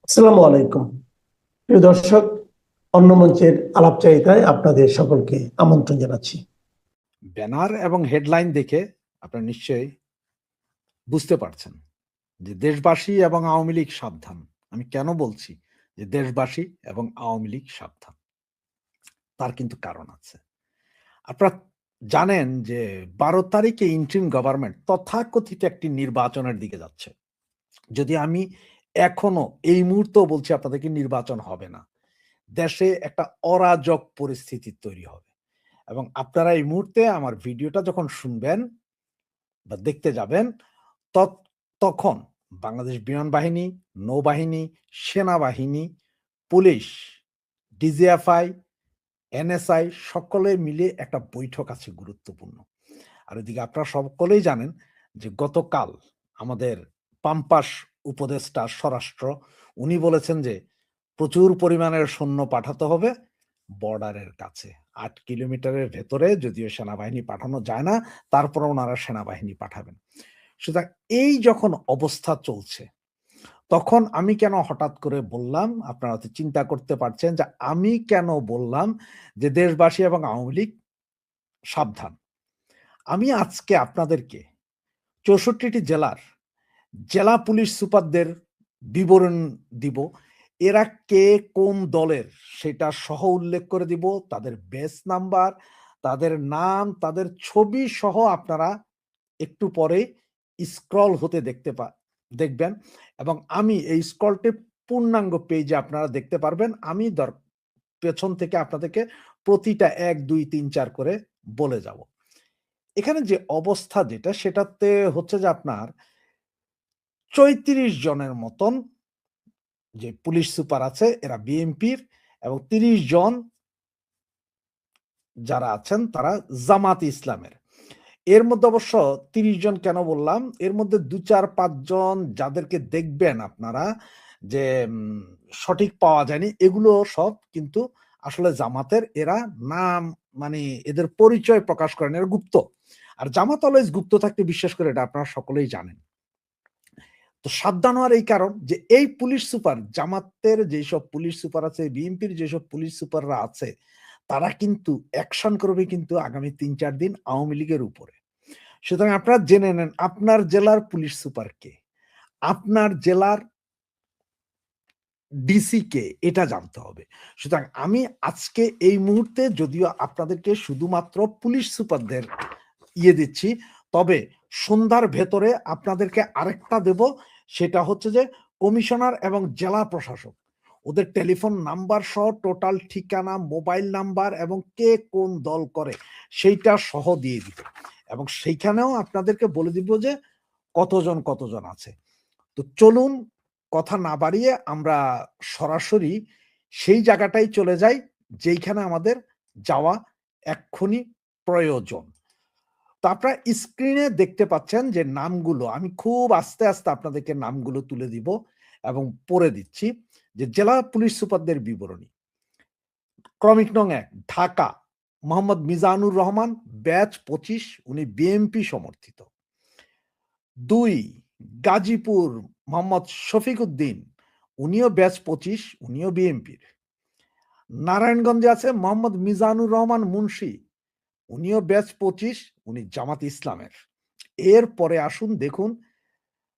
আসসালামু আলাইকুম প্রিয় দর্শক, অন্য মঞ্চের আলাপচারিতায় আপনাদের সকলকে আমন্ত্রণ জানাচ্ছি। ব্যানার এবং হেডলাইন দেখে আপনারা নিশ্চয়ই বুঝতে পারছেন যে দেশবাসী এবং আওয়ামী লীগ সাবধান। আমি কেন বলছি যে দেশবাসী এবং আওয়ামী লীগ সাবধান, তার কিন্তু কারণ আছে। আপনারা জানেন যে 12 তারিখে ইন্টারিম গভর্নমেন্ট তথাকথিত একটি নির্বাচনের দিকে যাচ্ছে। যদি আমি এখনো এই মুহূর্তেও বলছি আপনাদেরকে নির্বাচন হবে না, দেশে একটা অরাজক পরিস্থিতি তৈরি হবে। এবং আপনারা এই মুহূর্তে আমার ভিডিওটা যখন শুনবেন বা দেখতে যাবেন, তখন বাংলাদেশ বিমান বাহিনী, নৌবাহিনী, সেনাবাহিনী, পুলিশ, ডিজিএফআই, এনএসআই সকলে মিলে একটা বৈঠক আছে গুরুত্বপূর্ণ। আর এদিকে আপনারা সকলেই জানেন যে গতকাল আমাদের পাম্পাস উপদেষ্টা স্বরাষ্ট্র উনি বলেছেন যে প্রচুর পরিমাণের সৈন্য পাঠাতে হবে বর্ডারের কাছে। ৮ কিলোমিটারের ভেতরে যদিও সেনাবাহিনী পাঠানো যায় না, তারপরে ওনারা সেনাবাহিনী পাঠাবেন। সুতরাং এই যখন অবস্থা চলছে, তখন আমি কেন হঠাৎ করে বললাম, আপনারা হয়তো চিন্তা করতে পারছেন যে আমি কেন বললাম যে দেশবাসী এবং আওয়ামী লীগ সাবধান। আমি আজকে আপনাদেরকে ৬৪টি জেলার জেলা পুলিশ সুপারদের বিবরণ দিব। এরা কে কোন দলের সেটা সহ উল্লেখ করে দিব, তাদের বেস নাম্বার, তাদের নাম, তাদের ছবি সহ আপনারা একটু পরে স্ক্রল হতে দেখবেন। এবং আমি এই স্ক্রলটি পূর্ণাঙ্গ পেজে আপনারা দেখতে পারবেন। আমি পেছন থেকে আপনাদেরকে প্রতিটা ১, ২, ৩, ৪ করে বলে যাব। এখানে যে অবস্থা যেটা সেটাতে হচ্ছে যে আপনার ৩৪ জনের মতন যে পুলিশ সুপার আছে এরা বিএনপির, এবং ৩০ জন যারা আছেন তারা জামাত ইসলামের। এর মধ্যে অবশ্য ৩০ জন কেন বললাম, এর মধ্যে ২, ৪, ৫ জন যাদেরকে দেখবেন আপনারা যে সঠিক পাওয়া যায়নি, এগুলো সব কিন্তু আসলে জামাতের। এরা নাম মানে এদের পরিচয় প্রকাশ করেন, এরা গুপ্ত। আর জামাত অলওয়েজ গুপ্ত থাকতে বিশ্বাস করে, এটা আপনারা সকলেই জানেন। তো সাবধান হওয়ার এই কারণ যে এই পুলিশ সুপার, জামাতের যেসব পুলিশ সুপার আছে, বিএনপির যেসব পুলিশ সুপাররা আছে, তারা কিন্তু অ্যাকশন করবে কিন্তু আগামী ৩-৪ দিন আওয়ামী লীগের উপরে। সুতরাং আপনারা জেনে নেন আপনার জেলার পুলিশ সুপার কে, আপনার জেলার ডিসি কে, এটা জানতে হবে। সুতরাং আমি আজকে এই মুহূর্তে যদিও আপনাদেরকে শুধুমাত্র পুলিশ সুপারদের দিচ্ছি, তবে সন্ধ্যার ভেতরে আপনাদেরকে আরেকটা দেব, সেটা হচ্ছে যে কমিশনার এবং জেলা প্রশাসক ওদের টেলিফোন নাম্বার সহ টোটাল ঠিকানা, মোবাইল নাম্বার এবং কে কোন দল করে সেইটা সহ দিয়ে দিব। এবং সেইখানেও আপনাদেরকে বলে দিব যে কতজন আছে। তো চলুন কথা না বাড়িয়ে আমরা সরাসরি সেই জায়গাটাই চলে যাই যেইখানে আমাদের যাওয়া এক্ষুনি প্রয়োজন। তো আপনারা স্ক্রিনে দেখতে পাচ্ছেন যে নামগুলো আমি খুব আস্তে আস্তে আপনাদেরকে নামগুলো তুলে দিব এবং পড়ে দিচ্ছি যে জেলা পুলিশ সুপারদের বিবরণী। ক্রমিক নং ১ ঢাকা মোহাম্মদ মিজানুর রহমান, ব্যাচ ২৫, উনি বিএনপি সমর্থিত। ২ গাজীপুর মোহাম্মদ শফিক উদ্দিন, উনিও ব্যাচ ২৫, উনিও বিএনপির। নারায়ণগঞ্জে আছে মোহাম্মদ মিজানুর রহমান মুন্সি, উনিও ব্যাচ ২৫, উনি জামাত ইসলামের। এরপরে আসুন দেখুন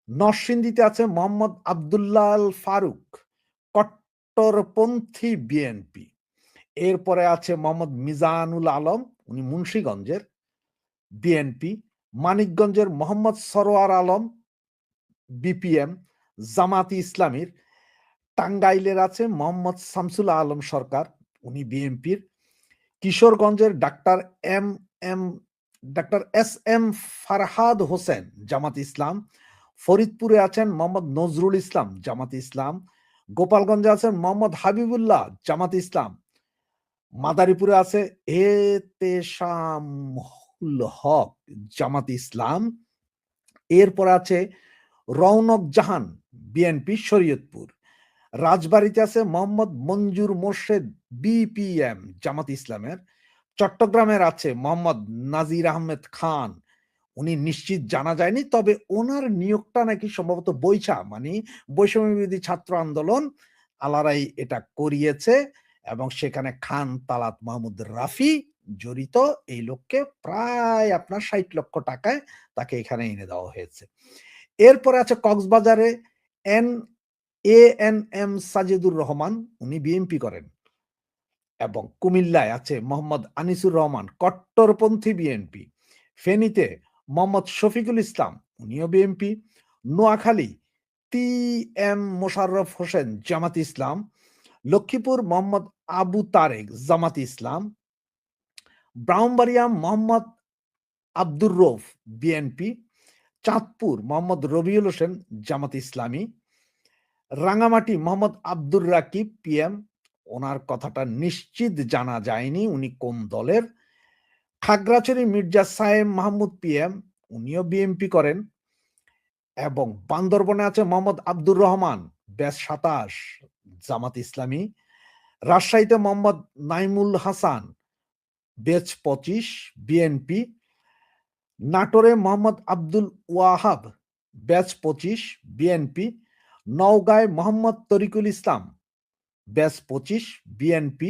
নরসিংদীতে আছে মোহাম্মদ আব্দুল্লাহ আল ফারুক, কট্টরপন্থী বিএনপি। এরপরে আছে মোহাম্মদ মিজানুল আলম, উনি মুন্সিগঞ্জের বিএনপি। মানিকগঞ্জের মোহাম্মদ সরোয়ার আলম বিপিএম জামাতি ইসলামীর। টাঙ্গাইলের আছে মোহাম্মদ শামসুল আলম সরকার, উনি বিএনপির। কিশোরগঞ্জের doctor S M Farhad Hossain Jamaat Islam. ফরিদপুরে আছেন মোহাম্মদ নজরুল ইসলাম জামাত ইসলাম। গোপালগঞ্জে আছেন মোহাম্মদ হাবিবুল্লাহ জামাত ইসলাম। মাদারীপুরে আছে এতেশামুল হক জামাত ইসলাম। এরপর আছে রৌনক জাহান বিএনপি শরীয়তপুর। রাজবাড়ীতে আছে মোহাম্মদ মঞ্জুর মোর্শেদ বিপিএম জামাত ইসলামের। চট্টগ্রামের আছে মোহাম্মদ নাজির আহমেদ খান, উনি নিশ্চিত জানা যায়নি, তবে ওনার নিয়োগটা নাকি সম্ভবত বৈছা মানে বৈষম্য বিরোধী ছাত্র আন্দোলন আলারাই এটা করিয়েছে এবং সেখানে খান তালাত মাহমুদ রাফি জড়িত। এই লোককে প্রায় আপনার ৬০ লক্ষ টাকায় তাকে এখানে এনে দেওয়া হয়েছে। এরপরে আছে কক্সবাজারে এএনএম সাজেদুর রহমান, উনি বিএনপি করেন। এবং কুমিল্লায় আছে মোহাম্মদ আনিসুর রহমান, কট্টরপন্থী বিএনপি। ফেনীতে মোহাম্মদ শফিকুল ইসলাম, উনিও BNP. Noakhali T M Mosharraf Hossain, Jamaat Islam. Lakshmipur Mohammad Abu Tarek, Jamaat Islam. Brahmanbaria Mohammad Abdur Rouf, BNP. Chandpur Mohammad Robiul Hossain, Jamaat Islami. Rangamati Mohammad Abdur Rakib, PM, ওনার কথাটা নিশ্চিত জানা যায়নি উনি কোন দলের। খাগড়াছড়ি মির্জা সায়েম মাহমুদ, পিএম, উনিও বিএনপি করেন। এবং বান্দরবনে আছে মোহাম্মদ আব্দুর রহমান, ব্যাস ২৭, জামাত ইসলামী। রাজশাহীতে মোহাম্মদ নাইমুল হাসান, ব্যাচ ২৫, বিএনপি। নাটোরে মোহাম্মদ আব্দুল ওয়াহাব, ব্যাচ ২৫, বিএনপি। নওগাঁয় মোহাম্মদ তরিকুল ইসলাম, ব্যাচ ২৫, বিএনপি।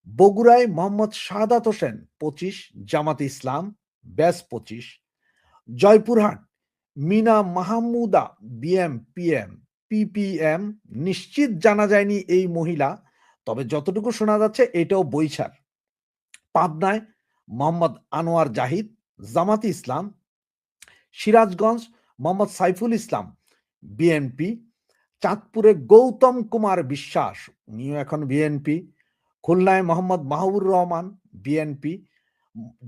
বগুড়ায় Mohammad Shahadat Hossain, ২৫, Jamaat Islam, batch ২৫। Joypurhat Mina Mahmuda, PM, PPM, নিশ্চিত জানা যায়নি এই মহিলা, তবে যতটুকু শোনা যাচ্ছে এটাও বৈছার। পাবনায় মোহাম্মদ আনোয়ার জাহিদ, জামাত ইসলাম। সিরাজগঞ্জ মোহাম্মদ সাইফুল ইসলাম, বিএনপি। চাঁদপুরে গৌতম কুমার বিশ্বাস, উনিও এখন বিএনপি। খুলনায় মোহাম্মদ মাহবুর রহমান, বিএনপি।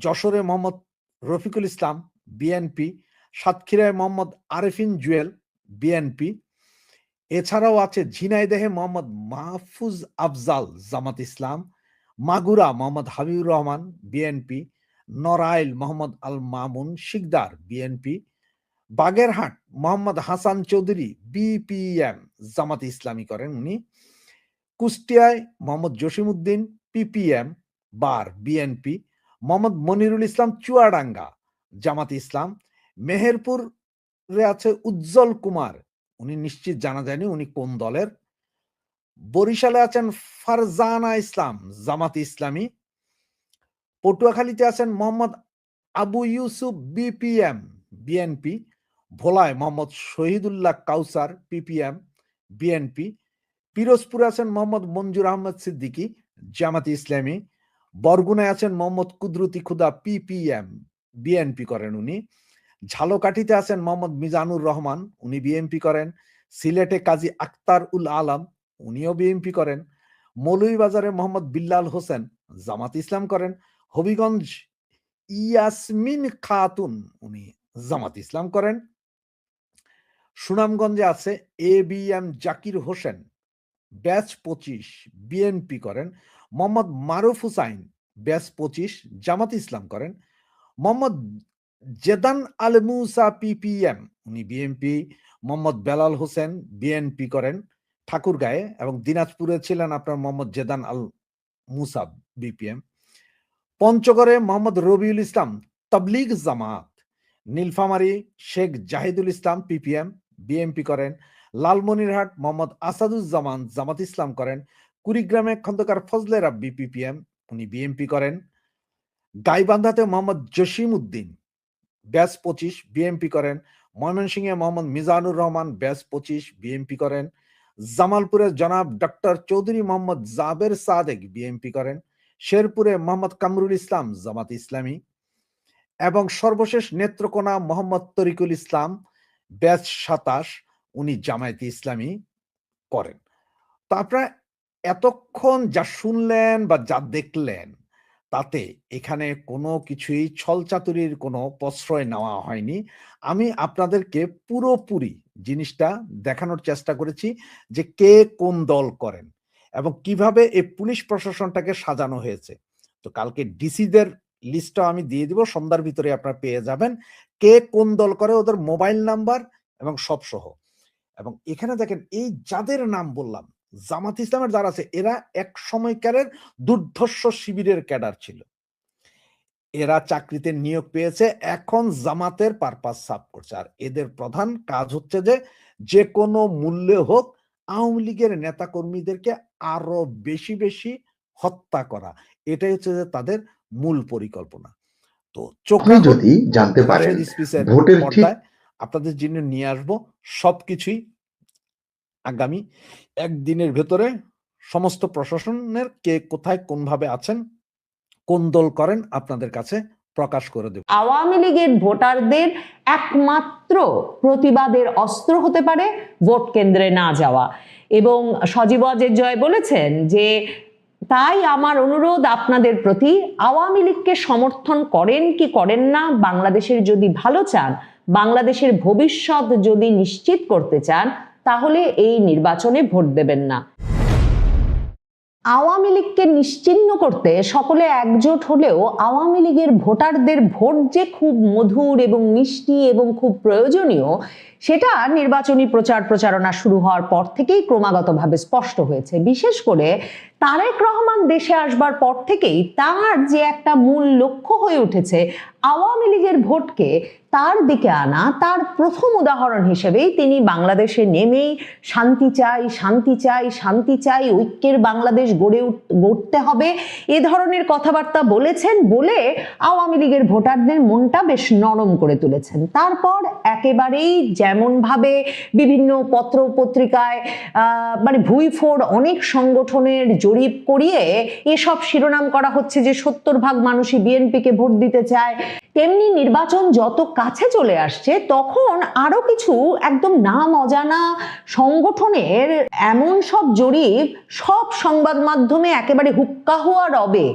যশোরে মোহাম্মদ রফিকুল ইসলাম, বিএনপি। সাতক্ষীরায় মোহাম্মদ আরেফিন জুয়েল, বিএনপি। এছাড়াও আছে ঝিনাইদহে মোহাম্মদ মাহফুজ আফজাল, জামাত ইসলাম। Magura Mohammad Habibur Rahman, BNP. Narail Mohammad Al Mamun Sikdar, BNP. Bagerhat Mohammad Hasan Chowdhury, BPM, Jamaat Islami করেন উনি। কুষ্টিয়ায় মোহাম্মদ জসিমউদ্দিন, পিপিএম, বার, বিএনপি। মোহাম্মদ মনিরুল ইসলাম, চুয়াডাঙ্গা, জামাত ইসলাম। মেহেরপুরে আছে উজ্জ্বল কুমার, উনি নিশ্চিত জানা যায়নি উনি কোন দলের। বরিশালে আছেন ফারজানা ইসলাম, জামাত ইসলামী। পটুয়াখালীতে আছেন মোহাম্মদ আবু ইউসুফ, বিপিএম, বিএনপি। ভোলায় মোহাম্মদ শহীদুল্লাহ কাউসার, পিপিএম, বিএনপি। পিরোজপুরে আছেন মোহাম্মদ মঞ্জুর আহমেদ সিদ্দিকী, জামাত ইসলামী। বরগুনায় আছেন মোহাম্মদ কুদরতি খুদা, পিপিএম, বিএনপি করেন উনি। ঝালকাঠিতে আছেন মোহাম্মদ মিজানুর রহমান, উনি বিএনপি করেন। সিলেটে কাজী আক্তার উল আলম, উনিও বিএনপি করেন। মৌলভীবাজারে মোহাম্মদ বিল্লাল হোসেন, জামাত ইসলাম করেন। হবিগঞ্জ ইয়াসমিন খাতুন, উনি জামাত ইসলাম করেন। সুনামগঞ্জে আছে ABM Zakir Hossain, batch ২৫, BNP করেন। মোহাম্মদ মারুফ হুসাইন, ব্যাচ ২৫, জামাত ইসলাম করেন। মোহাম্মদ জেদান আল মুসা, পিপিএম, উনি বিএনপি। মোহাম্মদ বেলাল হোসেন, বিএনপি করেন ঠাকুরগাঁয়ে, এবং দিনাজপুরে ছিলেন আপনার মোহাম্মদ জেদান আল মুসা, বিপিএম। পঞ্চগড়ে মোহাম্মদ রবিউল ইসলাম, তাবলিগ জামাত। নীলফামারী শেখ জাহিদুল ইসলাম, পিপিএম, বিএনপি করেন। লালমনিরহাট মোহাম্মদ আসাদুজ্জামান, জামাত ইসলাম করেন। কুড়িগ্রামে খন্দকার ফজলে রাব্বি, পিপিএম, উনি বিএনপি করেন। গাইবান্ধাতে মোহাম্মদ জসিম উদ্দিন, ব্যাচ ২৫, বিএনপি করেন। ময়মনসিংহে মোহাম্মদ মিজানুর রহমান, ব্যাচ ২৫, বিএনপি করেন। জামালপুরে জনাব ডক্টর চৌধুরী মোহাম্মদ জাবের সাদেক, বিএনপি করেন। শেরপুরে মোহাম্মদ কামরুল ইসলাম, জামাত ইসলামী। এবং সর্বশেষ নেত্রকোনা মোহাম্মদ তরিকুল ইসলাম, ব্যাচ ২৭, উনি জামায়াতে ইসলামী করেন। তো আপনারা এতক্ষণ যা শুনলেন বা যা দেখলেন, তাতে এখানে কোনো কিছুই ছলচাতুরির কোনো প্রশ্রয় নেওয়া হয়নি। আমি আপনাদেরকে পুরোপুরি জিনিসটা দেখানোর চেষ্টা করেছি যে কে কোন দল করেন এবং কিভাবে এই পুলিশ প্রশাসনটাকে সাজানো হয়েছে। তো কালকে ডিসিদের লিস্টটা আমি দিয়ে দিব, সন্ধ্যার ভিতরে আপনারা পেয়ে যাবেন কে কোন দল করে, ওদের মোবাইল নাম্বার এবং সব সহ। এবং এখানে দেখেন এই যাদের নাম বললাম জামাত ইসলামের যারা আছে, এরা এক সময়কারের দুর্ধর্ষ শিবিরের ক্যাডার ছিল। এরা চাকরিতে নিয়োগ পেয়েছে, এখন জামাতের পারপাস সার্ভ করছে। আর এদের প্রধান কাজ হচ্ছে যে কোনো মূল্যে হোক আওয়ামী লীগের নেতাকর্মীদেরকে আরো বেশি বেশি হত্যা করা। এটাই হচ্ছে যে তাদের মূল পরিকল্পনা। তো চোখ আপনি রাখুন যদি জানতে পারেন রাশেদ স্পিচের ভোটের ঠিক পর্দায়, আপনাদের জন্য নিয়ে আসবো সবকিছুই। আগামী একদিনের ভেতরে সমস্ত প্রশাসনের কে কোথায় কোনভাবে আছেন, কোন দল করেন, আপনাদের কাছে প্রকাশ করে দেব। আওয়ামী লীগের ভোটারদের একমাত্র প্রতিবাদের অস্ত্র হতে পারে ভোট কেন্দ্রে না যাওয়া। এবং সজীব ওয়াজেদ জয় বলেছেন যে তাই আমার অনুরোধ আপনাদের প্রতি, আওয়ামী লীগকে সমর্থন করেন কি করেন না, বাংলাদেশের যদি ভালো চান, বাংলাদেশের ভবিষ্যৎ যদি নিশ্চিত করতে চান, তাহলে এই নির্বাচনে ভোট দেবেন না। আওয়ামী লীগকে নিশ্চিহ্ন করতে সকলে একজোট হলেও আওয়ামী লীগের ভোটারদের ভোট যে খুব মধুর এবং মিষ্টি এবং খুব প্রয়োজনীয়, সেটা নির্বাচনী প্রচারণা শুরু হওয়ার পর থেকেই ক্রমাগতভাবে স্পষ্ট হয়েছে। বিশেষ করে তারেক রহমান দেশে আসবার পর থেকেই তার যে একটা মূল লক্ষ্য হয়ে উঠেছে আওয়ামী লীগের ভোটকে তার দিকে আনা, তার প্রথম উদাহরণ হিসেবেই তিনি বাংলাদেশে নেমেই শান্তি চাই, শান্তি চাই, শান্তি চাই, ঐক্যের বাংলাদেশ গড়তে হবে, এ ধরনের কথাবার্তা বলেছেন বলে আওয়ামী লীগের ভোটারদের মনটা বেশ নরম করে তুলেছেন। তারপর একেবারেই যেমনভাবে বিভিন্ন পত্র পত্রিকায় মানে ভুইফোড় অনেক সংগঠনের জরিপ করিয়ে এসব শিরোনাম করা হচ্ছে যে 70% মানুষই বিএনপিকে ভোট দিতে চায়, তেমনি নির্বাচন যত কাছে চলে আসছে তখন আরো কিছু একদম নাম অজানা সংগঠনের এমন সব জরিপ সব সংবাদ মাধ্যমে একেবারে হুক্কা হওয়া রবে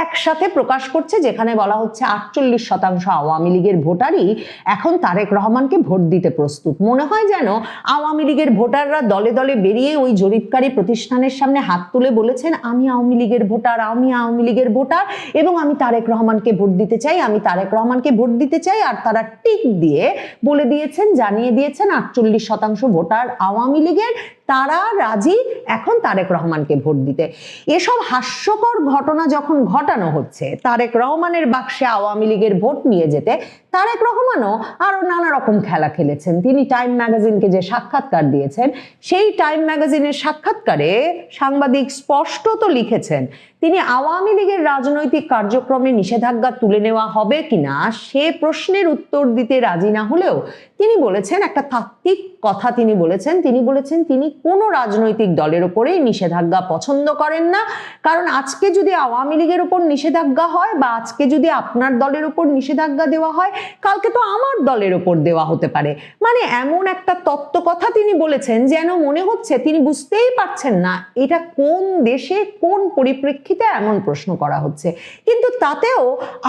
একসাথে প্রকাশ করছে, যেখানে বলা হচ্ছে 48% আওয়ামী লীগের ভোটারই এখন তারেক রহমানকে ভোট দিতে প্রস্তুত। মনে হয় যেন আওয়ামী লীগের ভোটাররা দলে দলে বেরিয়ে ওই জরিপকারী প্রতিষ্ঠানের সামনে হাত তুলে বলেছেন, আমি আওয়ামী লীগের ভোটার, আমি আওয়ামী লীগের ভোটার এবং আমি তারেক রহমানকে ভোট দিতে চাই, আমি তারেক রহমানকে ভোট দিতে চাই। আর তারা টিক দিয়ে বলে দিয়েছেন, জানিয়ে দিয়েছেন 48% ভোটার আওয়ামী লীগের, তারা রাজি এখন তারেক রহমানকে ভোট দিতে। এসব হাস্যকর ঘটনা যখন ঘটানো হচ্ছে তারেক রহমানের বাক্সে আওয়ামী লীগের ভোট নিয়ে যেতে, তারেক রহমানও আরো নানা রকম খেলা খেলেছেন। তিনি টাইম ম্যাগাজিনকে যে সাক্ষাৎকার দিয়েছেন, সেই টাইম ম্যাগাজিনের সাক্ষাৎকারে সাংবাদিক স্পষ্টত লিখেছেন তিনি আওয়ামী লীগের রাজনৈতিক কার্যক্রমে নিষেধাজ্ঞা তুলে নেওয়া হবে কিনা সে প্রশ্নের উত্তর দিতে রাজি না হলেও তিনি বলেছেন একটা তাত্ত্বিক কথা। তিনি বলেছেন তিনি কোনো রাজনৈতিক দলের উপরেই নিষেধাজ্ঞা পছন্দ করেন না, কারণ আজকে যদি আওয়ামী লীগের উপর নিষেধাজ্ঞা হয় বা আজকে যদি আপনার দলের উপর নিষেধাজ্ঞা দেওয়া হয়, কালকে তো আমার দলের উপর দেওয়া হতে পারে। মানে এমন একটা তত্ত্ব কথা তিনি বলেছেন যেন মনে হচ্ছে তিনি বুঝতেই পারছেন না এটা কোন দেশে কোন পরিপ্রেক্ষিতে এমন প্রশ্ন করা হচ্ছে। কিন্তু তাতেও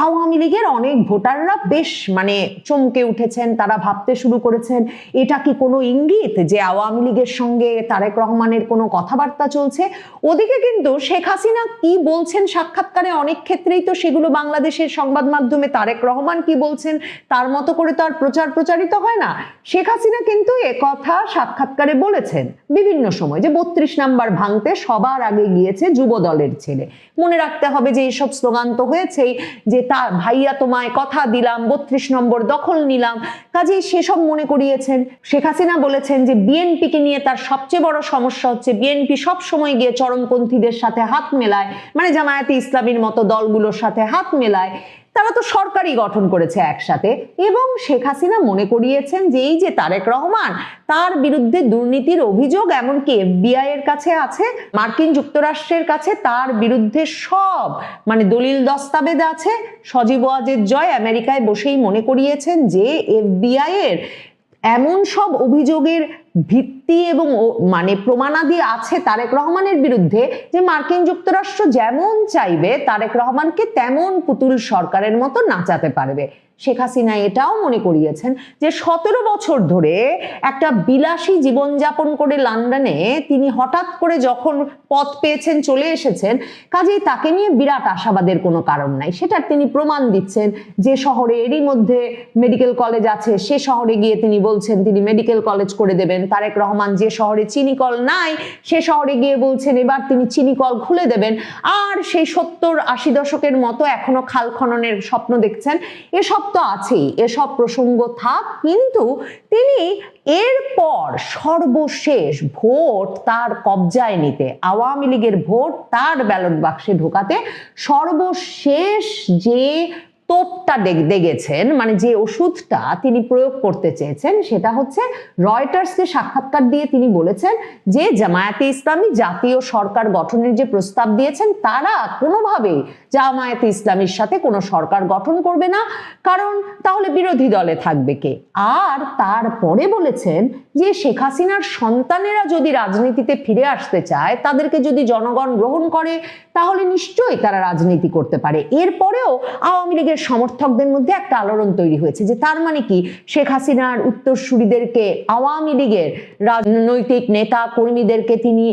আওয়ামী লীগের অনেক ভোটাররা বেশ মানে চমকে উঠেছেন, তারা ভাবতে শুরু করেছেন এটা কি কোনো ইঙ্গিত যে আওয়ামী লীগের সঙ্গে তারেক রহমানের কোনো কথাবার্তা চলছে। ওদিকে কিন্তু শেখ হাসিনা কি বলছেন সাক্ষাৎকারে, অনেক ক্ষেত্রেই তো সেগুলো বাংলাদেশের সংবাদ মাধ্যমে তারেক রহমান কি বলছেন তার মতো করে তো আর প্রচারিত হয় না। শেখ হাসিনা কিন্তু কথা সাক্ষাৎকারে বলেছেন বিভিন্ন সময় যে 32 নাম্বার ভাঙতে সবার আগে গিয়েছে যুব দলের ছেলে। মনে রাখতে হবে যে এইসব স্লোগান তো হয়েছেই যে তার ভাইয়া তোমায় কথা দিলাম, 32 নম্বর দখল নিলাম, কাজেই সেসব মনে করিয়েছেন। শেখ হাসিনা বলেছেন যে বিএনপিকে নিয়ে তার সবচেয়ে বড় সমস্যা হচ্ছে বিএনপি সব সময় গিয়ে চরমপন্থীদের সাথে হাত মেলায়, মানে জামায়াতে ইসলামীর মতো দলগুলোর সাথে হাত মেলায়, তারা তো সরকারই গঠন করেছে একসাথে। এবং শেখ হাসিনা মনে করিয়েছেন যে এই যে তারেক রহমান, তার বিরুদ্ধে দুর্নীতির অভিযোগ এমনকি এফবিআই এর কাছে আছে, মার্কিন যুক্তরাষ্ট্রের কাছে তার বিরুদ্ধে সব মানে দলিল দস্তাবেজ আছে। সজীব ওয়াজেদ জয় আমেরিকায় বসেই মনে করিয়েছেন যে এফবিআই এর এমন সব অভিযোগের ভিত্তি এবং মানে প্রমাণাদি আছে তারেক রহমানের বিরুদ্ধে যে মার্কিন যুক্তরাষ্ট্র যেমন চাইবে তারেক রহমানকে তেমন পুতুল সরকারের মতো নাচাতে পারবে। শেখ হাসিনা এটাও মনে করিয়েছেন যে 17 বছর ধরে একটা বিলাসী জীবনযাপন করে লন্ডনে তিনি হঠাৎ করে যখন পদ পেয়েছেন চলে এসেছেন, কাজেই তাকে নিয়ে বিরাট আশাবাদের কোনো কারণ নাই। সেটার তিনি প্রমাণ দিচ্ছেন যে শহরে এরই মধ্যে মেডিকেল কলেজ আছে সে শহরে গিয়ে তিনি বলছেন তিনি মেডিকেল কলেজ করে দেবেন। তারেক রহমান যে শহরে চিনিকল নাই সে শহরে গিয়ে বলছেন এবার তিনি চিনিকল খুলে দেবেন। আর সেই 70-80 দশকের মতো এখনো খাল খননের স্বপ্ন দেখছেন। এসব তো আছেই, এসব প্রসঙ্গ থাক, কিন্তু তিনি এরপর সর্বশেষ ভোট তার কবজায় নিতে, আওয়ামী লীগের ভোট তার ব্যালট বাক্সে ঢোকাতে সর্বশেষ যে তোপটা দেখেছেন, মানে যে ওষুধটা তিনি প্রয়োগ করতে চেয়েছেন, সেটা হচ্ছে রয়টার্সকে সাক্ষাৎকার দিয়ে তিনি বলেছেন যে জামায়াতে ইসলামী জাতীয় সরকার গঠনের যে প্রস্তাব দিয়েছেন তারা কোনোভাবেই জামায়াতে ইসলামীর সাথে কোনো সরকার গঠন করবে না, কারণ তাহলে বিরোধী দলে থাকবে কে। আর তারপরে বলেছেন যে শেখ হাসিনার সন্তানেরা যদি রাজনীতিতে ফিরে আসতে চায়, তাদেরকে যদি জনগণ গ্রহণ করে, তাহলে নিশ্চয়ই তারা রাজনীতি করতে পারে। এরপরেও আওয়ামী লীগের সমর্থকদের মধ্যে একটা আলোড়ন তৈরি হয়েছে যে তার মানে কি শেখ হাসিনার উত্তরসূরিদেরকে, আওয়ামী লীগের রাজনৈতিক নেতা কর্মীদেরকে তিনি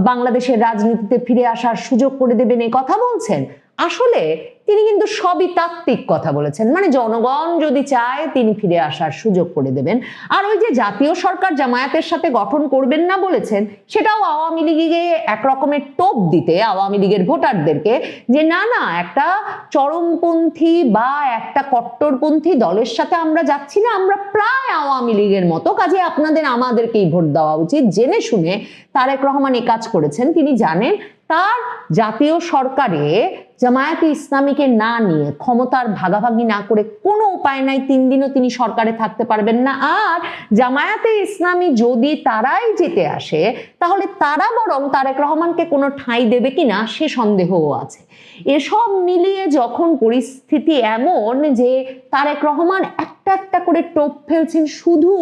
বাংলাদেশের রাজনীতিতে ফিরে আসার সুযোগ করে দেবেন এই কথা বলছেন। আসলে তিনি কিন্তু সবই তাত্ত্বিক কথা বলেছেন, মানে জনগণ যদি চায় তিনি ফিরে আসার সুযোগ করে দেবেন। আর ওই যে জাতীয় সরকার জামায়াতের সাথে গঠন করবেন না বলেছেন, সেটাও আওয়ামী লীগে এক রকমের টোপ দিতে আওয়ামী লীগের ভোটারদেরকে যে না না, একটা চরমপন্থী বা একটা কট্টরপন্থী দলের সাথে আমরা যাচ্ছি না, আমরা প্রায় আওয়ামী লীগের মতো, কাজে আপনাদের আমাদেরকেই ভোট দেওয়া উচিত। জেনে শুনে তারেক রহমান এই কাজ করেছেন। তিনি জানেন তার জাতীয় সরকারে জামায়াতে ইসলামীকে না নিয়ে, ক্ষমতার ভাগাভাগি না করে কোনো উপায় নাই, 3 দিনও তিনি সরকারে থাকতে পারবেন না। আর জামায়াতে ইসলামী যদি তারাই জিতে আসে, তাহলে তারা বরং তারেক রহমানকে কোনো ঠাঁই দেবে কিনা সে সন্দেহও আছে। এসব মিলিয়ে যখন পরিস্থিতি এমন যে তারেক রহমান একটা একটা করে টোপ ফেলছেন শুধু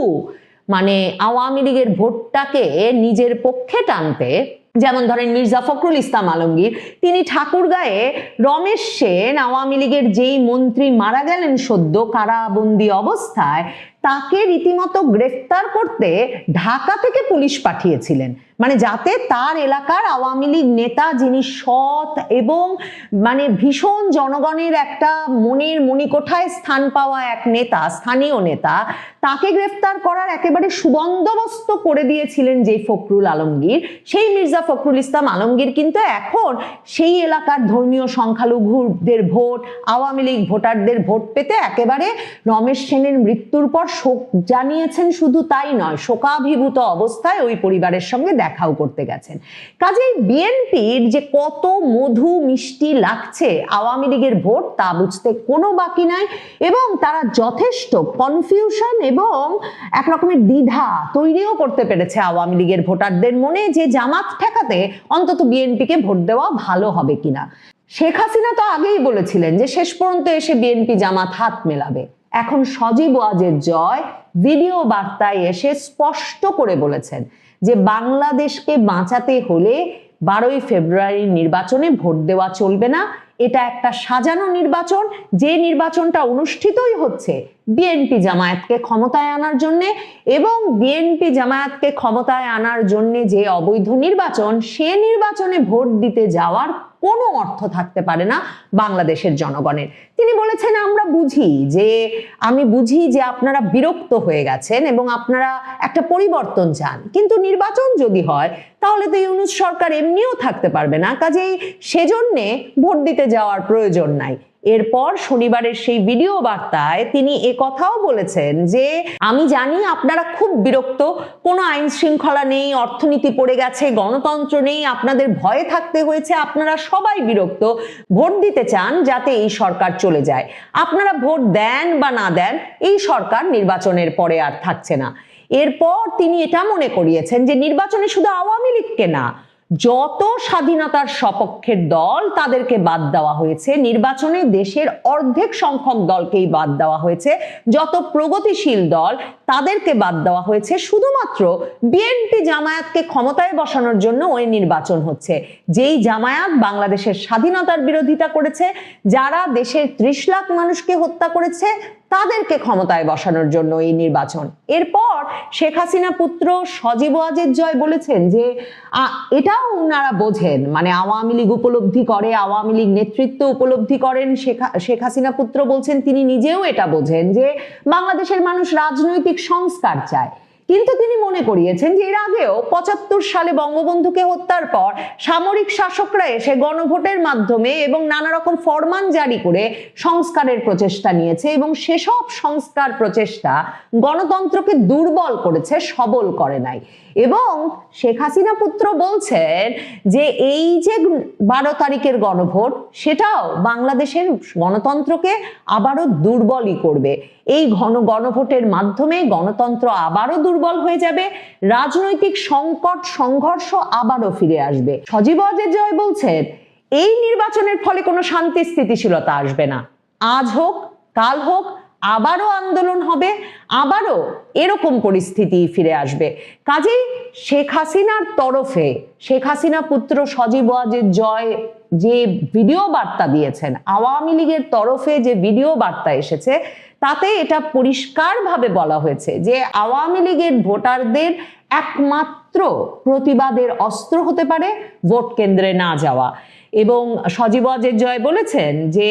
মানে আওয়ামী লীগের ভোটটাকে নিজের পক্ষে টানতে, যেমন ধরেন মির্জা ফখরুল ইসলাম আলমগীর, তিনি ঠাকুরগাঁয়ে রমেশ সেন, আওয়ামী লীগের যেই মন্ত্রী মারা গেলেন সদ্য কারাবন্দী অবস্থায়, তাকে রীতিমতো গ্রেফতার করতে ঢাকা থেকে পুলিশ পাঠিয়েছিলেন, মানে যাতে তার এলাকার আওয়ামী লীগ নেতা, যিনি সৎ এবং মানে ভীষণ জনগণের একটা মনের মণিকোঠায় স্থান পাওয়া এক নেতা, স্থানীয় নেতা, তাকে গ্রেফতার করার একেবারে সুবন্দোবস্ত করে দিয়েছিলেন যে ফখরুল আলমগীর। সেই মির্জা ফখরুল ইসলাম আলমগীর কিন্তু এখন সেই এলাকার ধর্মীয় সংখ্যালঘুদের ভোট, আওয়ামী লীগ ভোটারদের ভোট পেতে একেবারে রমেশ সেনের মৃত্যুর পর শোক জানিয়েছেন। শুধু তাই নয়, শোকাভিভূত অবস্থায় ওই পরিবারের সঙ্গে দেখাও করতে গেছেন। কাজেই বিএনপির যে কত মধু মিষ্টি লাগছে আওয়ামী লীগের ভোট, তা বুঝতে কোনো বাকি নাই, এবং তারা যথেষ্ট কনফিউশন এবং এক রকমের দ্বিধা তৈরিও করতে পেরেছে আওয়ামী লীগের ভোটারদের মনে যে জামাত ঠেকাতে অন্তত বিএনপিকে ভোট দেওয়া ভালো হবে কিনা। শেখ হাসিনা তো আগেই বলেছিলেন যে শেষ পর্যন্ত এসে বিএনপি জামাত হাত মেলাবে। এখন সজীব ওয়াজেদ জয় ভিডিও বার্তায় এসে স্পষ্ট করে বলেছেন যে বাংলাদেশকে বাঁচাতে হলে 12ই ফেব্রুয়ারির নির্বাচনে ভোট দেওয়া চলবে না। এটা একটা সাজানো নির্বাচন, যে নির্বাচনটা অনুষ্ঠিতই হচ্ছে বিএনপি জামায়াতকে ক্ষমতায় আনার জন্য, এবং বিএনপি জামায়াতকে ক্ষমতায় আনার জন্য যে অবৈধ নির্বাচন, সে নির্বাচনে ভোট দিতে যাওয়ার কোনো অর্থ থাকতে পারে না বাংলাদেশের জনগণের। তিনি বলেছেন আমি বুঝি যে আপনারা বিরক্ত হয়ে গেছেন এবং আপনারা একটা পরিবর্তন চান, কিন্তু নির্বাচন যদি হয় তাহলে তো ইউনূস সরকার এমনিও থাকতে পারবে না, কাজেই সেজন্যে ভোট দিতে যাওয়ার প্রয়োজন নাই। এরপর শনিবারের সেই ভিডিও বার্তায় তিনি একথাও বলেছেন যে আমি জানি আপনারা খুব বিরক্ত, কোনো আইন শৃঙ্খলা নেই, অর্থনীতি পড়ে গেছে, গণতন্ত্র নেই, আপনাদের ভয়ে থাকতে হয়েছে, আপনারা সবাই বিরক্ত, ভোট দিতে চান যাতে এই সরকার চলে যায়। আপনারা ভোট দেন বা না দেন, এই সরকার নির্বাচনের পরে আর থাকছে না। এরপর তিনি এটা মনে করিয়েছেন যে নির্বাচনে শুধু আওয়ামী লীগকে না, যত স্বাধীনতার সপক্ষের দল তাদেরকে বাদ দেওয়া হয়েছে, নির্বাচনে দেশের অর্ধেক সংখ্যক দলকেই বাদ দেওয়া হয়েছে, যত প্রগতিশীল দল তাদেরকে বাদ দেওয়া হয়েছে, শুধুমাত্র বিএনপি জামায়াতকে ক্ষমতায় বসানোর জন্য ওই নির্বাচন হচ্ছে। যেই জামায়াত বাংলাদেশের স্বাধীনতার বিরোধিতা করেছে, যারা দেশের 30 লাখ মানুষকে হত্যা করেছে, তাদেরকে ক্ষমতায় বসানোর জন্য এই নির্বাচন। এরপর শেখ হাসিনা পুত্র সজীব ওয়াজেদ জয় বলেছেন যে এটাও ওনারা বোঝেন, মানে আওয়ামী লীগ উপলব্ধি করে, আওয়ামী লীগ নেতৃত্ব উপলব্ধি করেন। শেখ হাসিনা পুত্র বলছেন তিনি নিজেও এটা বোঝেন যে বাংলাদেশের মানুষ রাজনৈতিক সংস্কার চায়। কিন্তু তিনি মনে করিয়েছেন যে এর আগেও ৭৫ সালে বঙ্গবন্ধুকে হত্যার পর সামরিক শাসকরা এসে গণভোটের মাধ্যমে এবং নানা রকম ফরমান জারি করে সংস্কারের প্রচেষ্টা নিয়েছে এবং সেসব সংস্কার প্রচেষ্টা গণতন্ত্রকে দুর্বল করেছে, সবল করে নাই। এবং শেখ হাসিনা পুত্র বলছেন যে এই যে ১২ তারিখের গণভোট, সেটাও বাংলাদেশের গণতন্ত্রকে আবারও দুর্বলই করবে। এই গণভোটের মাধ্যমে গণতন্ত্র আবারও দুর্বল হয়ে যাবে, রাজনৈতিক সংকট সংঘর্ষ আবারও ফিরে আসবে। সজীব ওয়াজেদ জয় বলছেন এই নির্বাচনের ফলে কোনো শান্তি স্থিতিশীলতা আসবে না, আজ হোক কাল হোক আবারও আন্দোলন হবে, আবারও এরকম পরিস্থিতি ফিরে আসবে। কাজেই শেখ হাসিনার তরফে শেখ হাসিনা পুত্র সজীব ওয়াজেদ জয় যে ভিডিও বার্তা দিয়েছেন, আওয়ামী লীগের তরফে যে ভিডিও বার্তা এসেছে, তাতে এটা পরিষ্কারভাবে বলা হয়েছে যে আওয়ামী লীগের ভোটারদের একমাত্র প্রতিবাদের অস্ত্র হতে পারে ভোট কেন্দ্রে না যাওয়া। এবং সজীব ওয়াজেদ জয় বলেছেন যে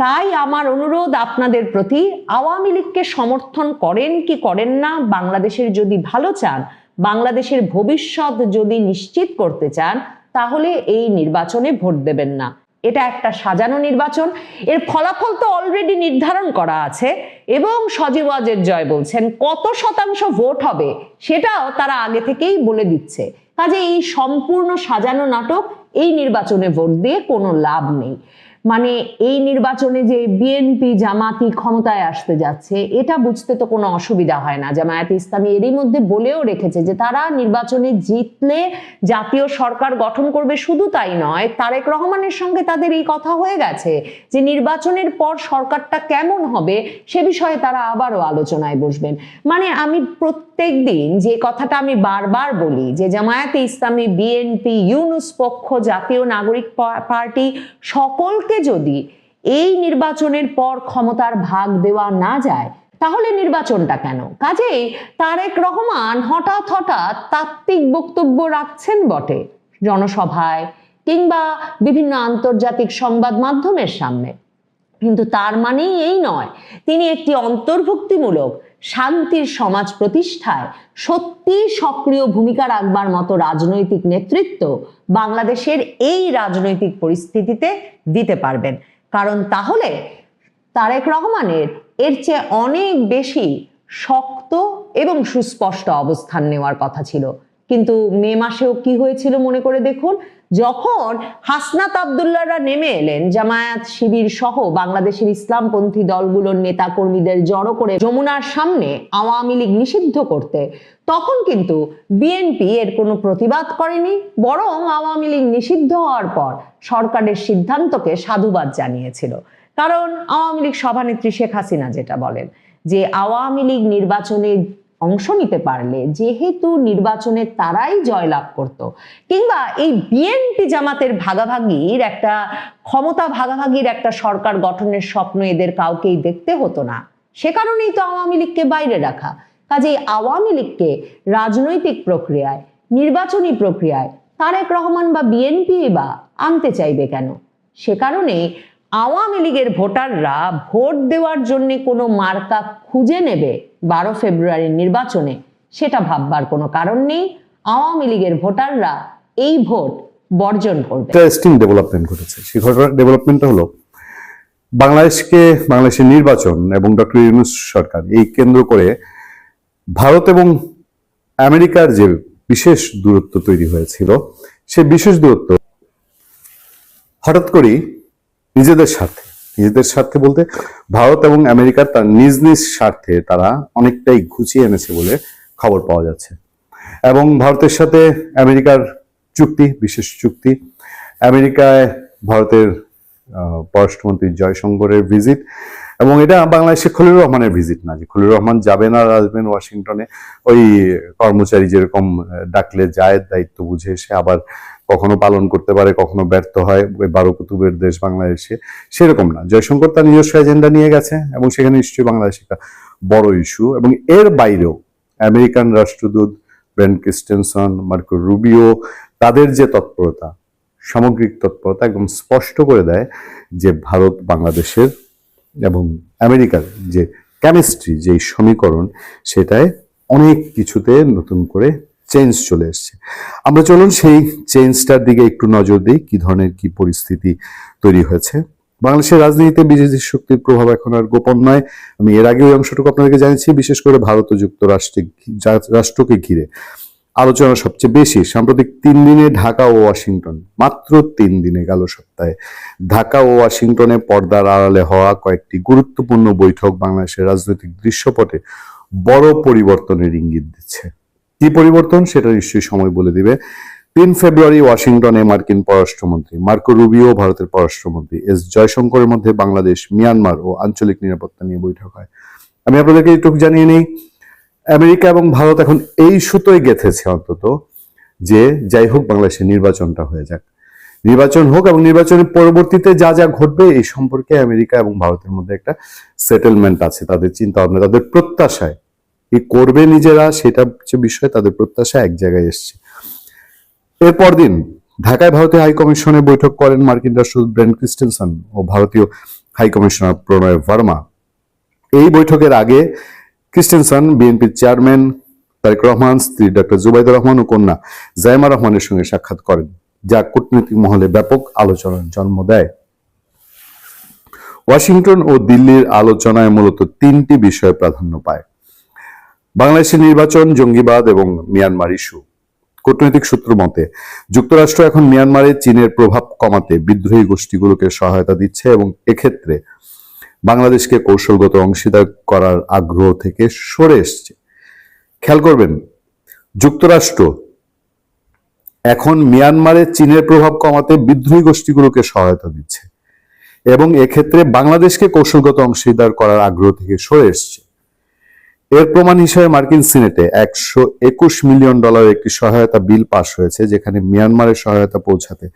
তাই আমার অনুরোধ আপনাদের প্রতি, আওয়ামী লীগকে সমর্থন করেন কি করেন না, বাংলাদেশের যদি ভালো চান, বাংলাদেশের ভবিষ্যৎ যদি নিশ্চিত করতে চান, তাহলে এই নির্বাচনে ভোট দেবেন না। এটা একটা সাজানো নির্বাচন, এর ফলাফল তো অলরেডি নির্ধারণ করা আছে। এবং সজীব ওয়াজেদ জয় বলছেন কত শতাংশ ভোট হবে সেটাও তারা আগে থেকেই বলে দিচ্ছে। কাজে এই সম্পূর্ণ সাজানো নাটক, এই নির্বাচনে ভোট দিয়ে কোনো লাভ নেই। মানে এই নির্বাচনে যে বিএনপি জামাতি ক্ষমতায় আসতে যাচ্ছে, এটা বুঝতে তো কোনো অসুবিধা হয় না। জামায়াতে ইসলামী এরই মধ্যে বলেও রেখেছে যে তারা নির্বাচনে জিতলে জাতীয় সরকার গঠন করবে। শুধু তাই নয়, তারেক রহমানের সঙ্গে তাদের এই কথা হয়ে গেছে যে নির্বাচনের পর সরকারটা কেমন হবে সে বিষয়ে তারা আবারও আলোচনায় বসবেন। মানে আমি প্রত্যেক দিন যে কথাটা আমি বারবার বলি যে জামায়াতে ইসলামী, বিএনপি, ইউনূস পক্ষ, জাতীয় নাগরিক পার্টি সকলকে যদি এই নির্বাচনের পর ক্ষমতার ভাগ দেওয়া না যায়, তাহলে নির্বাচনটা কেন? কাজেই তারেক রহমান হঠাৎ হঠাৎ তাত্ত্বিক বক্তব্য রাখছেন বটে জনসভায় কিংবা বিভিন্ন আন্তর্জাতিক সংবাদ মাধ্যমের সামনে, কিন্তু তার মানেই এই নয় তিনি একটি অন্তর্ভুক্তিমূলক শান্তির সমাজ প্রতিষ্ঠায় সত্যি সক্রিয় ভূমিকা রাখবার মতো রাজনৈতিক নেতৃত্ব বাংলাদেশের এই রাজনৈতিক পরিস্থিতিতে দিতে পারবেন। কারণ তাহলে তারেক রহমানের এর চেয়ে অনেক বেশি শক্ত এবং সুস্পষ্ট অবস্থান নেওয়ার কথা ছিল। কিন্তু মে মাসেও কি হয়েছিল মনে করে দেখুন, যখন হাসনাত আব্দুল্লাহরা নেমে এলেন জামায়াত শিবির সহ বাংলাদেশের ইসলামপন্থী দলগুলোর নেতা কর্মীদের জড়ো করে যমুনার সামনে আওয়ামী লীগ নিষিদ্ধ করতে, তখন কিন্তু বিএনপি এর কোনো প্রতিবাদ করেনি, বরং আওয়ামী লীগ নিষিদ্ধ হওয়ার পর সরকারের সিদ্ধান্তকে সাধুবাদ জানিয়েছিল। কারণ আওয়ামী লীগ সভানেত্রী শেখ হাসিনা যেটা বলেন যে আওয়ামী লীগ নির্বাচনে অংশ নিতে পারলে যেহেতু নির্বাচনে তারাই জয়লাভ করত, কিংবা এই বিএনপি জামাতের ভাগাভাগির একটা ক্ষমতা ভাগাভাগির একটা সরকার গঠনের স্বপ্ন এদের কাউকেই দেখতে হতো না, সে কারণেই তো আওয়ামী লীগকে বাইরে রাখা। কাজেই আওয়ামী লীগকে রাজনৈতিক প্রক্রিয়ায়, নির্বাচনী প্রক্রিয়ায় তারেক রহমান বা বিএনপি বা আনতে চাইবে কেন? সে কারণে আওয়ামী লীগের ভোটাররা ভোট দেওয়ার জন্য কোনো মার্কা খুঁজে নেবে 12 ফেব্রুয়ারির নির্বাচনে, সেটা ভাববার কোনো কারণ নেই। আওয়ামী লীগের ভোটাররা এই ভোট বর্জন করবে। ইন্টারেস্টিং ডেভেলপমেন্ট ঘটেছে। সেই ডেভেলপমেন্টটা হলো বাংলাদেশের নির্বাচন এবং ডক্টর ইউনূস সরকার এই কেন্দ্র করে ভারত এবং আমেরিকার যে বিশেষ দূরত্ব তৈরি হয়েছিল, সে বিশেষ দূরত্ব হঠাৎ করেই নিজেদের স্বার্থে বলতে ভারত এবং আমেরিকার তার নিজ নিজ স্বার্থে তারা অনেকটাই ঘুচিয়ে এনেছে বলে খবর পাওয়া যাচ্ছে। এবং ভারতের সাথে আমেরিকার চুক্তি, বিশেষ চুক্তি, আমেরিকায় ভারতের পররাষ্ট্রমন্ত্রী জয়শঙ্করের ভিজিট এবং এটা বাংলাদেশে খলিলুর রহমানের ভিজিট না, যে খলিলুর রহমান যাবেন আর আসবেন ওয়াশিংটনে, ওই কর্মচারী যেরকম ডাকলে যায় দায়িত্ব বুঝে, সে আবার কখনো পালন করতে পারে, কখনো ব্যর্থ হয়, ওই 12 কুতুবের দেশ বাংলাদেশে সেরকম না। জয়শঙ্কর তার নিজস্ব এজেন্ডা নিয়ে গেছে এবং সেখানে নিশ্চয়ই বাংলাদেশ একটা বড় ইস্যু। এবং এর বাইরেও আমেরিকান রাষ্ট্রদূত ব্রেন্ট ক্রিস্টেনসন, মার্কো রুবিও, তাদের যে তৎপরতা, সামগ্রিক তৎপরতা একদম স্পষ্ট করে দেয় যে ভারত বাংলাদেশের এবং আমেরিকার যে কেমিস্ট্রি, যে সমীকরণ, সেটায় অনেক কিছুতে নতুন করে চেঞ্জ চলে এসছে। আমরা চলুন সেই চেঞ্জটার দিকে একটু নজর দিই, কি ধরনের কি পরিস্থিতি তৈরি হয়েছে। বাংলাদেশের রাজনীতিতে বিদেশি শক্তির প্রভাব এখন আর গোপন নয়। আমি এর আগে ওই অংশটুকু আপনাদেরকে জানিয়েছি। বিশেষ করে ভারত ও রাষ্ট্রকে ঘিরে আলোচনা সবচেয়ে বেশি সাম্প্রতিক 3 দিনে ঢাকা ও ওয়াশিংটন, মাত্র 3 দিনে, গেল সপ্তাহে ঢাকা ও ওয়াশিংটনে পর্দার আড়ালে হওয়া কয়েকটি গুরুত্বপূর্ণ বৈঠক বাংলাদেশের রাজনৈতিক দৃশ্যপটে বড় পরিবর্তনের ইঙ্গিত দিচ্ছে। কি পরিবর্তন সেটা নিশ্চয়ই সময় বলে দিবে। 3 ফেব্রুয়ারি ওয়াশিংটনে মার্কিন পররাষ্ট্রমন্ত্রী মার্কো রুবিও, ভারতের পররাষ্ট্রমন্ত্রী এস জয়শঙ্করের মধ্যে বাংলাদেশ, মিয়ানমার ও আঞ্চলিক নিরাপত্তা নিয়ে বৈঠক হয়। আমি আপনাদেরকে একটু জানিয়ে নেই, আমেরিকা এবং ভারত এখন এই সুতোয় গেঁথেছে অন্তত, যে যাই হোক বাংলাদেশে নির্বাচনটা হয়ে যাক, নির্বাচন হোক, এবং নির্বাচনের পরবর্তীতে যা যা ঘটবে এই সম্পর্কে আমেরিকা এবং ভারতের মধ্যে একটা সেটেলমেন্ট আছে। তাদের চিন্তা ভাবনা, তাদের প্রত্যাশায়, কি করবে নিজেরা সেটা হচ্ছে বিষয়, তাদের প্রত্যাশা এক জায়গায় এসছে। এর পরদিন ঢাকায় ভারতীয় হাই কমিশনে বৈঠক করেন মার্কিন রাষ্ট্রদূত ব্রেন্ট ক্রিস্টেনসন ও ভারতীয় হাই কমিশনার প্রণয় ভার্মা। এই বৈঠকের আগে ক্রিস্টেনসন বিএনপির চেয়ারম্যান তারেক রহমান, স্ত্রী ডক্টর জুবাইদুর রহমান ও কন্যা জাইমা রহমানের সঙ্গে সাক্ষাৎ করেন, যা কূটনৈতিক মহলে ব্যাপক আলোচনার জন্ম দেয়। ওয়াশিংটন ও দিল্লির আলোচনায় মূলত 3টি বিষয় প্রাধান্য পায়: বাংলাদেশের নির্বাচন, জঙ্গিবাদ এবং মিয়ানমার ইস্যু। কূটনৈতিক সূত্র মতে যুক্তরাষ্ট্র এখন মিয়ানমারে চীনের প্রভাব কমাতে বিদ্রোহী গোষ্ঠীগুলোকে সহায়তা দিচ্ছে এবং এক্ষেত্রে বাংলাদেশকে কৌশলগত অংশীদার করার আগ্রহ থেকে সরে এসছে। খেয়াল করবেন, যুক্তরাষ্ট্র এখন মিয়ানমারে চীনের প্রভাব কমাতে বিদ্রোহী গোষ্ঠীগুলোকে সহায়তা দিচ্ছে এবং এক্ষেত্রে বাংলাদেশকে কৌশলগত অংশীদার করার আগ্রহ থেকে সরে এসছে। এর প্রমাণ হিসেবে মার্কিন সিনেটে $121 মিলিয়ন একটি সহায়তা বিল পাশ হয়েছে, যেখানে মিয়ানমারের সহায়তা পৌঁছাতে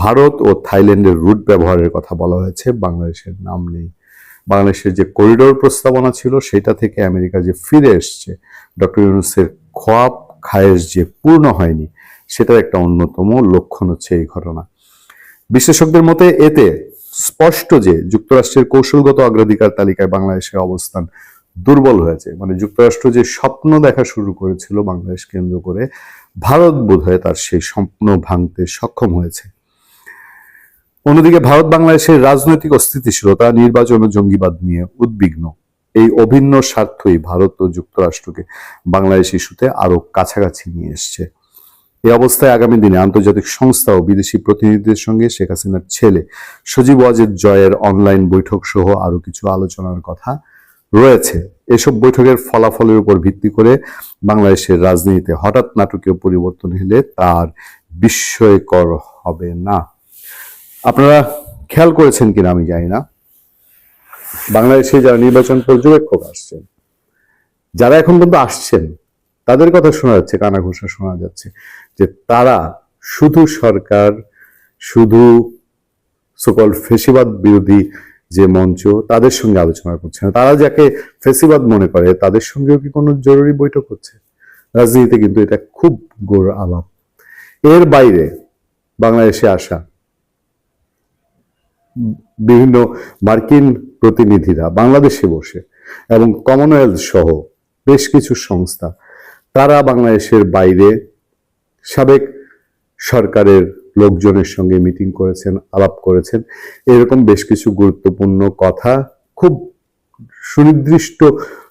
ভারত ও থাইল্যান্ডের রুট ব্যবহারের কথা বলা হয়েছে, বাংলাদেশের নাম নেই। বাংলাদেশের যে করিডোর প্রস্তাবনা ছিল সেটা থেকে আমেরিকা যে ফিরে এসছে, ডক্টর ইউনূসের খোয়াব খায়েশ যে পূর্ণ হয়নি, সেটার একটা অন্যতম লক্ষণ হচ্ছে এই ঘটনা। বিশেষজ্ঞদের মতে এতে স্পষ্ট যে যুক্তরাষ্ট্রের কৌশলগত অগ্রাধিকার তালিকায় বাংলাদেশের অবস্থান দুর্বল হয়েছে। মানে যুক্তরাষ্ট্র যে স্বপ্ন দেখা শুরু করেছিল বাংলাদেশ কেন্দ্র করে, ভারত বোধহয় তার সেই স্বপ্ন ভাঙতে সক্ষম হয়েছে। অন্যদিকে ভারত বাংলাদেশের রাজনৈতিক অস্থিতিশীলতা, নির্বাচন ও জঙ্গিবাদ নিয়ে উদ্বিগ্ন। এই অভিন্ন স্বার্থই ভারত ও যুক্তরাষ্ট্রকে বাংলাদেশ ইস্যুতে আরো কাছাকাছি নিয়ে এসছে। এই অবস্থায় আগামী দিনে আন্তর্জাতিক সংস্থা ও বিদেশি প্রতিনিধিদের সঙ্গে শেখ হাসিনার ছেলে সজীব ওয়াজেদ জয়ের অনলাইন বৈঠক সহ আরো কিছু আলোচনার কথা রয়েছে। এসব বৈঠকের ফলাফলের উপর ভিত্তি করে বাংলাদেশের রাজনীতিতে হঠাৎ নাটকীয় পরিবর্তন হলে তার বিস্ময়কর হবে না। আপনারা খেয়াল করেছেন কিনা আমি জানি না, বাংলাদেশে যারা নির্বাচন পর্যবেক্ষক আসছেন, যারা এখন পর্যন্ত আসছেন, তাদের কথা শোনা যাচ্ছে, কানাঘুষা শোনা যাচ্ছে যে তারা শুধু সরকার, শুধু সকল ফেসিবাদ বিরোধী যে মঞ্চ, তাদের সঙ্গে আলোচনা করছে না। তারা যাকে ফেসিবাদ মনে করে তাদের সঙ্গেও কি কোনো জরুরি বৈঠক হচ্ছে? রাজনীতিতে কিন্তু এটা খুব গোড় আলাপ। এর বাইরে বাংলাদেশে আসা বিভিন্ন মার্কিন প্রতিনিধিরা বাংলাদেশে বসে এবং কমনওয়েলথ সহ বেশ কিছু সংস্থা, তারা বাংলাদেশের বাইরে সাবেক সরকারের লোকজনের সঙ্গে মিটিং করেছেন, আলাপ করেছেন। এরকম বেশ কিছু গুরুত্বপূর্ণ কথা খুব সুনির্দিষ্ট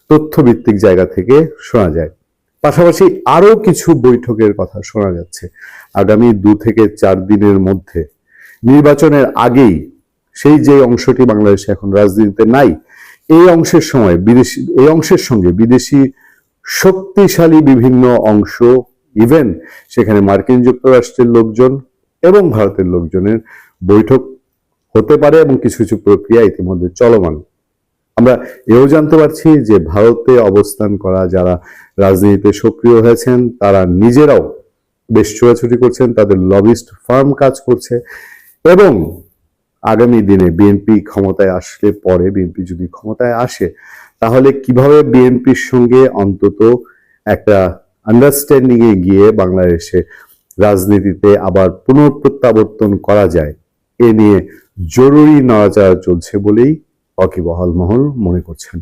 তথ্যভিত্তিক জায়গা থেকে শোনা যায়। পাশাপাশি আরো কিছু বৈঠকের কথা শোনা যাচ্ছে আগামী 2 থেকে 4 দিনের মধ্যে, নির্বাচনের আগেই। সেই যে অংশটি বাংলাদেশে এখন রাজনীতিতে নাই, এই অংশের সঙ্গে বিদেশি শক্তিশালী বিভিন্ন অংশ, ইভেন সেখানে মার্কিন যুক্তরাষ্ট্রের লোকজন এবং ভারতের লোকজনের বৈঠক হতে পারে এবং কিছু কিছু প্রক্রিয়া ইতিমধ্যে চলমান। আমরা এও জানতে পারছি যে ভারতে অবস্থান করা যারা রাজনীতিতে সক্রিয় হয়েছেন তারা নিজেরাও বেশ ছোটাছুটি করছেন, তাদের লবিস্ট ফার্ম কাজ করছে, এবং আগামী দিনে বিএনপি ক্ষমতায় আসলে পরে, বিএনপি যদি ক্ষমতায় আসে, তাহলে কিভাবে বিএনপির সঙ্গে অন্তত একটা আন্ডারস্ট্যান্ডিং এ গিয়ে বাংলাদেশে রাজনীতিতে আবার পুনঃপ্রত্যাবর্তন করা যায়, এ নিয়ে জরুরি নড়াচড়া চলছে বলেই ওয়াকিবহাল মহল মনে করছেন।